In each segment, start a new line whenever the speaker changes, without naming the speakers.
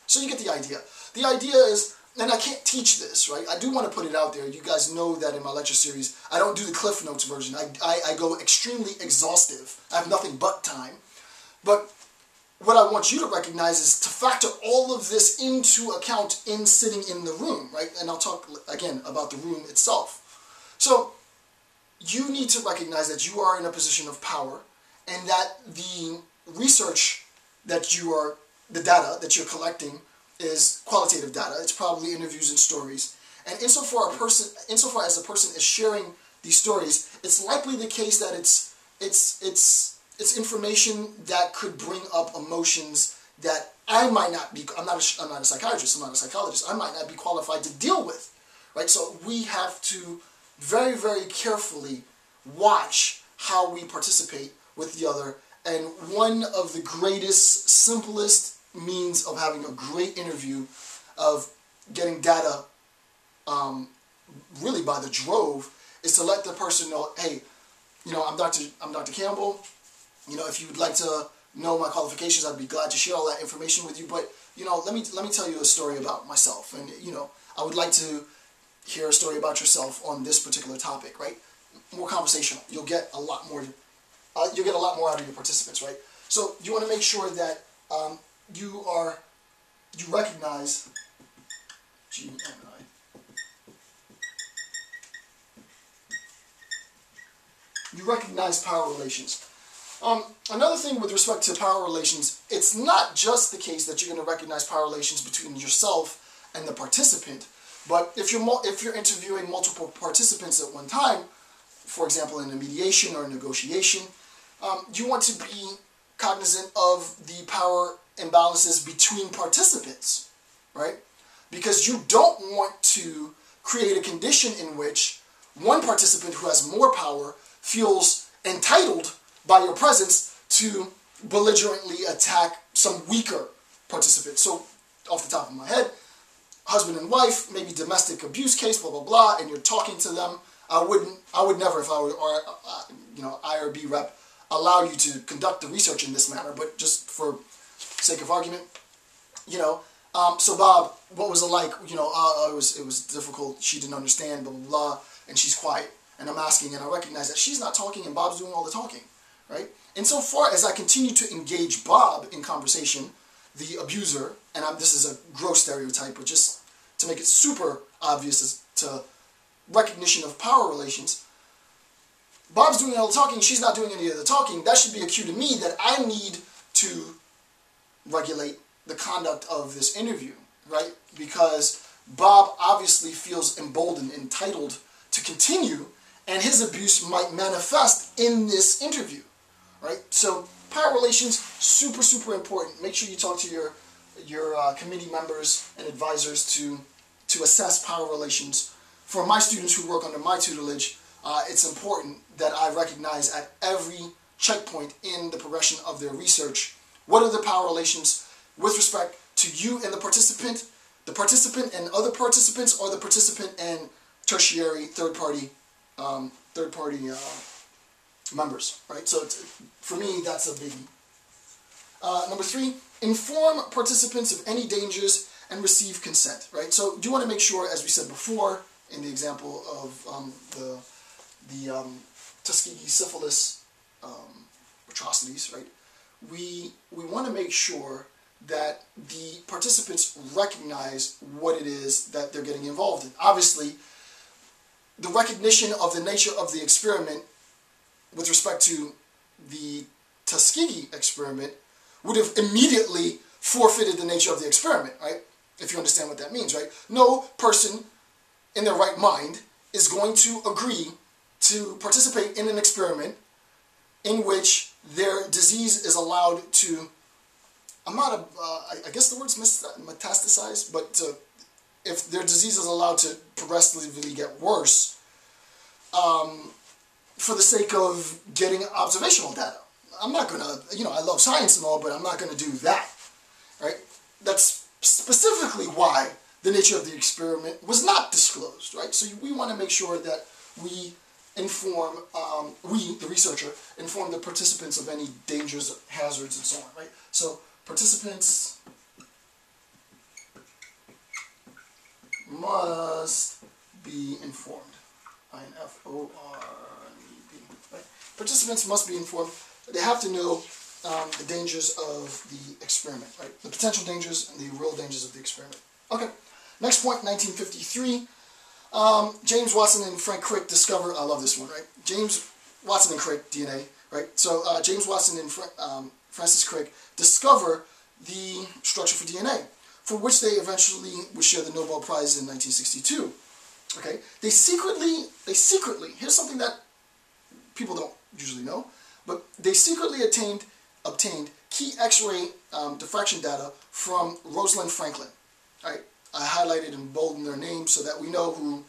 So you get the idea. The idea is, and I can't teach this, right? I do want to put it out there. You guys know that in my lecture series, I don't do the Cliff Notes version. I go extremely exhaustive. I have nothing but time. But what I want you to recognize is to factor all of this into account in sitting in the room, right? And I'll talk again about the room itself. So you need to recognize that you are in a position of power and that the research that the data that you're collecting is qualitative data. It's probably interviews and stories. And insofar as the person is sharing these stories, it's likely the case that it's information that could bring up emotions that I might not be. I'm not a psychiatrist. I'm not a psychologist. I might not be qualified to deal with, right? So we have to very, very carefully watch how we participate with the other. And one of the greatest, simplest means of having a great interview, of getting data really by the drove, is to let the person know, hey, I'm Dr. Campbell. If you would like to know my qualifications, I'd be glad to share all that information with you. But let me tell you a story about myself, and I would like to hear a story about yourself on this particular topic, right? More conversational. You'll get a lot more. You'll get a lot more out of your participants, right? So you want to make sure that you recognize GNI. You recognize power relations. Another thing with respect to power relations, it's not just the case that you're going to recognize power relations between yourself and the participant, but if you're interviewing multiple participants at one time, for example in a mediation or a negotiation, you want to be cognizant of the power imbalances between participants, right? Because you don't want to create a condition in which one participant who has more power feels entitled by your presence to belligerently attack some weaker participant. So, off the top of my head, husband and wife, maybe domestic abuse case, blah blah blah, and you're talking to them. I would never, if I were IRB rep, allow you to conduct the research in this manner. But just for sake of argument, so Bob, what was it like? It was difficult. She didn't understand, blah blah blah, and she's quiet. And I'm asking, and I recognize that she's not talking, and Bob's doing all the talking. Right? Insofar as I continue to engage Bob in conversation, the abuser, and this is a gross stereotype, but just to make it super obvious as to recognition of power relations, Bob's doing all the talking, she's not doing any of the talking. That should be a cue to me that I need to regulate the conduct of this interview, right? Because Bob obviously feels emboldened, entitled to continue, and his abuse might manifest in this interview. Right? So power relations, super, super important. Make sure you talk to your committee members and advisors to assess power relations. For my students who work under my tutelage, it's important that I recognize at every checkpoint in the progression of their research, what are the power relations with respect to you and the participant and other participants, or the participant and tertiary third-party members, right? So for me, that's a biggie. Number 3, inform participants of any dangers and receive consent, right? So you want to make sure, as we said before, in the example of the Tuskegee syphilis atrocities, right? We want to make sure that the participants recognize what it is that they're getting involved in. Obviously, the recognition of the nature of the experiment with respect to the Tuskegee experiment would have immediately forfeited the nature of the experiment, right? If you understand what that means, right? No person in their right mind is going to agree to participate in an experiment in which their disease is allowed to, I guess the word's metastasize, but if their disease is allowed to progressively get worse, for the sake of getting observational data. I'm not going to, I love science and all, but I'm not going to do that, right? That's specifically why the nature of the experiment was not disclosed, right? So we want to make sure that we inform, the researcher, inform the participants of any dangers, hazards, and so on, right? So participants must be informed. I-N-F-O-R-M-E-D. Right? Participants must be informed. They have to know the dangers of the experiment, right? The potential dangers and the real dangers of the experiment. Okay. Next point, 1953. James Watson and Frank Crick discover, I love this one, right? James Watson and Crick, DNA, right? So James Watson and Francis Crick discover the structure for DNA, for which they eventually would share the Nobel Prize in 1962. Okay? They secretly, here's something that people don't usually know, but they secretly obtained key X-ray diffraction data from Rosalind Franklin. Right? I highlighted and boldened their names so that we know who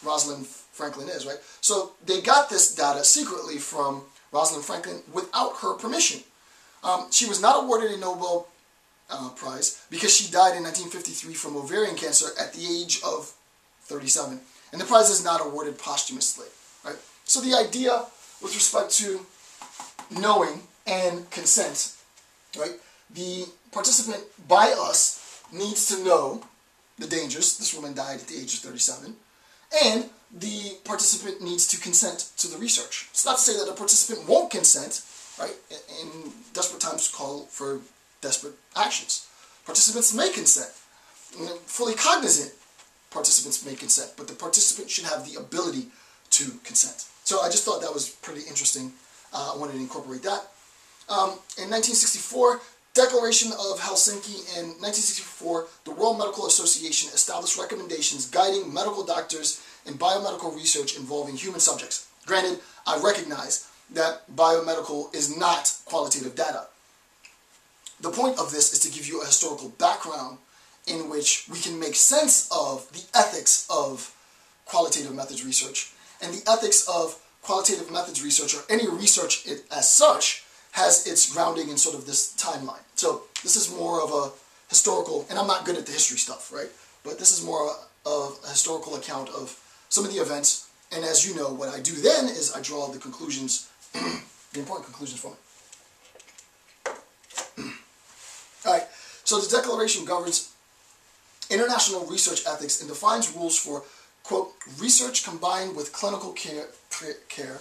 Rosalind Franklin is, right? So they got this data secretly from Rosalind Franklin without her permission. She was not awarded a Nobel Prize because she died in 1953 from ovarian cancer at the age of 37. And the prize is not awarded posthumously, right? So the idea with respect to knowing and consent, right? The participant by us needs to know the dangers. This woman died at the age of 37. And the participant needs to consent to the research. It's not to say that a participant won't consent, right? In desperate times call for desperate actions. Participants may consent. Fully cognizant participants may consent, but the participant should have the ability to consent. So I just thought that was pretty interesting. I wanted to incorporate that. In 1964, Declaration of Helsinki. In 1964, the World Medical Association established recommendations guiding medical doctors in biomedical research involving human subjects. Granted, I recognize that biomedical is not qualitative data. The point of this is to give you a historical background in which we can make sense of the ethics of qualitative methods research. And the ethics of qualitative methods research, or any research as such, has its grounding in sort of this timeline. So this is more of a historical, and I'm not good at the history stuff, right? But this is more of a historical account of some of the events. And as you know, what I do then is I draw the conclusions, the important conclusions from it. Alright, so the Declaration governs international research ethics and defines rules for, quote, research combined with clinical care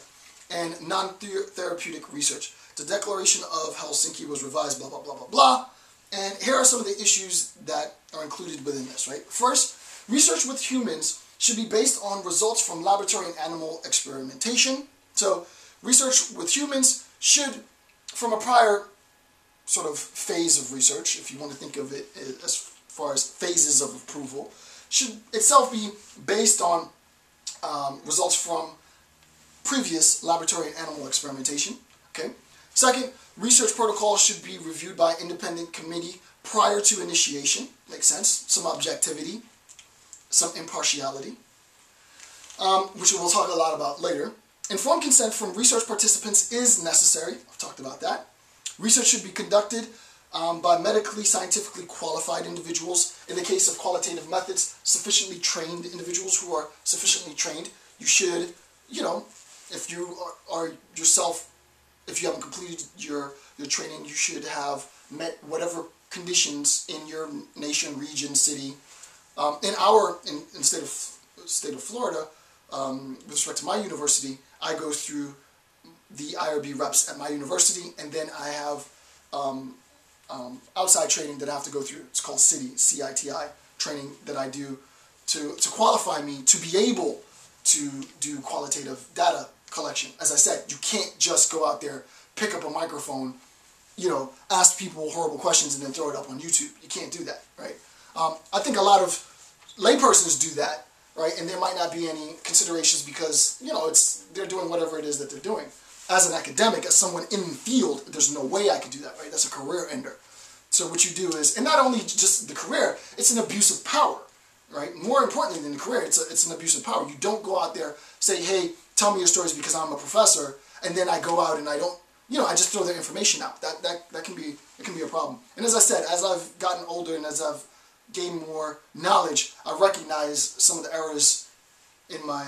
and non-therapeutic research. The Declaration of Helsinki was revised, blah, blah, blah, blah, blah. And here are some of the issues that are included within this, right? First, research with humans should be based on results from laboratory and animal experimentation. So research with humans should, from a prior sort of phase of research, if you want to think of it as far as phases of approval, should itself be based on results from previous laboratory and animal experimentation. Okay. Second, research protocols should be reviewed by independent committee prior to initiation. Makes sense. Some objectivity, some impartiality, which we'll talk a lot about later. Informed consent from research participants is necessary. I've talked about that. Research should be conducted by medically, scientifically qualified individuals. In the case of qualitative methods, sufficiently trained individuals who are sufficiently trained. You should, you know, if you are yourself, if you haven't completed your training, you should have met whatever conditions in your nation, region, city. In the state of Florida, with respect to my university, I go through the IRB reps at my university, and then I have outside training that I have to go through. It's called CITI training that I do to qualify me to be able to do qualitative data collection. As I said, you can't just go out there, pick up a microphone, you know, ask people horrible questions and then throw it up on YouTube. You can't do that, right? I think a lot of laypersons do that, right? And there might not be any considerations because, you know, they're doing whatever it is that they're doing. As an academic, as someone in the field, there's no way I could do that, right? That's a career ender. So what you do is, and not only just the career, it's an abuse of power, right? More importantly than the career, it's an abuse of power. You don't go out there, say, hey, tell me your stories because I'm a professor, and then I go out and I don't, you know, I just throw their information out. That can be a problem. And as I said, as I've gotten older and as I've gained more knowledge, I recognize some of the errors in my,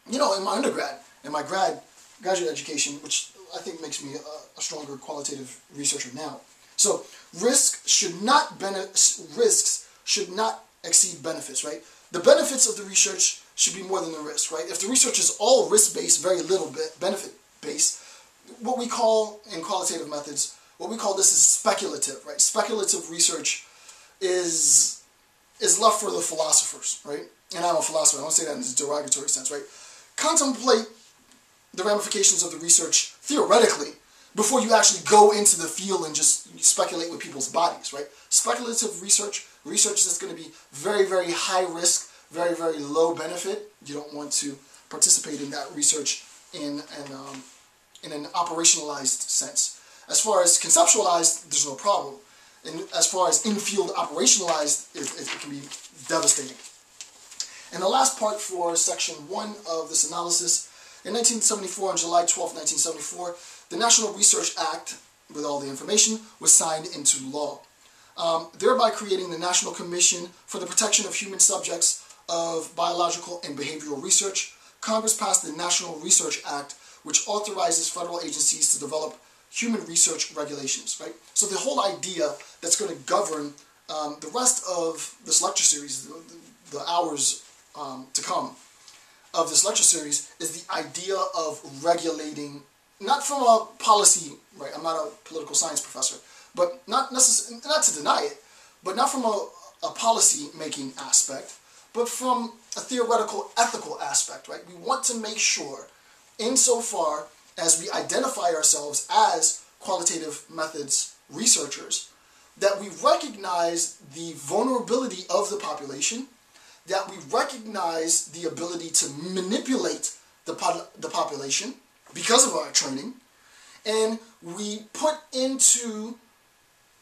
you know, in my undergrad, in my graduate education, which I think makes me a stronger qualitative researcher now. So risks should not exceed benefits, right? The benefits of the research should be more than the risk, right? If the research is all risk-based, very little benefit-based, what we call in qualitative methods, what we call this is speculative, right? Speculative research is left for the philosophers, right? And I'm a philosopher, I don't say that in a derogatory sense, right? Contemplate the ramifications of the research theoretically before you actually go into the field and just speculate with people's bodies, right? Speculative research that's going to be very, very high risk, very, very low benefit. You don't want to participate in that research in an operationalized sense. As far as conceptualized, there's no problem. And as far as in-field operationalized, it can be devastating. And the last part for section 1 of this analysis, in 1974, on July 12, 1974, the National Research Act, with all the information, was signed into law, thereby creating the National Commission for the Protection of Human Subjects of Biological and Behavioral Research. Congress passed the National Research Act, which authorizes federal agencies to develop human research regulations, right? So the whole idea that's going to govern the rest of this lecture series, the hours to come of this lecture series, is the idea of regulating, not from a policy, right? I'm not a political science professor, but not to deny it, but not from a policy making aspect, but from a theoretical ethical aspect, right? We want to make sure, insofar as we identify ourselves as qualitative methods researchers, that we recognize the vulnerability of the population, that we recognize the ability to manipulate the population because of our training, and we put into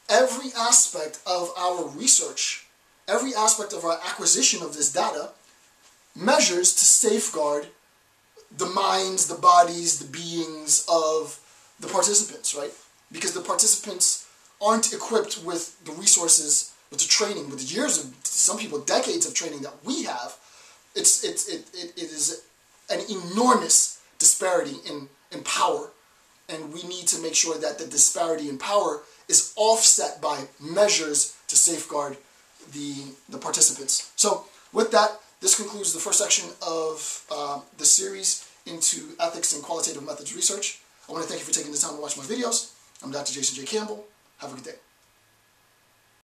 every aspect of our research, every aspect of our acquisition of this data, measures to safeguard the minds, the bodies, the beings of the participants, right? Because the participants aren't equipped with the resources, with the training, with the years of, some people, decades of training that we have. It is an enormous disparity in power, and we need to make sure that the disparity in power is offset by measures to safeguard the participants. So with that, this concludes the first section of the series into ethics and qualitative methods research. I want to thank you for taking the time to watch my videos. I'm Dr. Jason J. Campbell. Have a good day.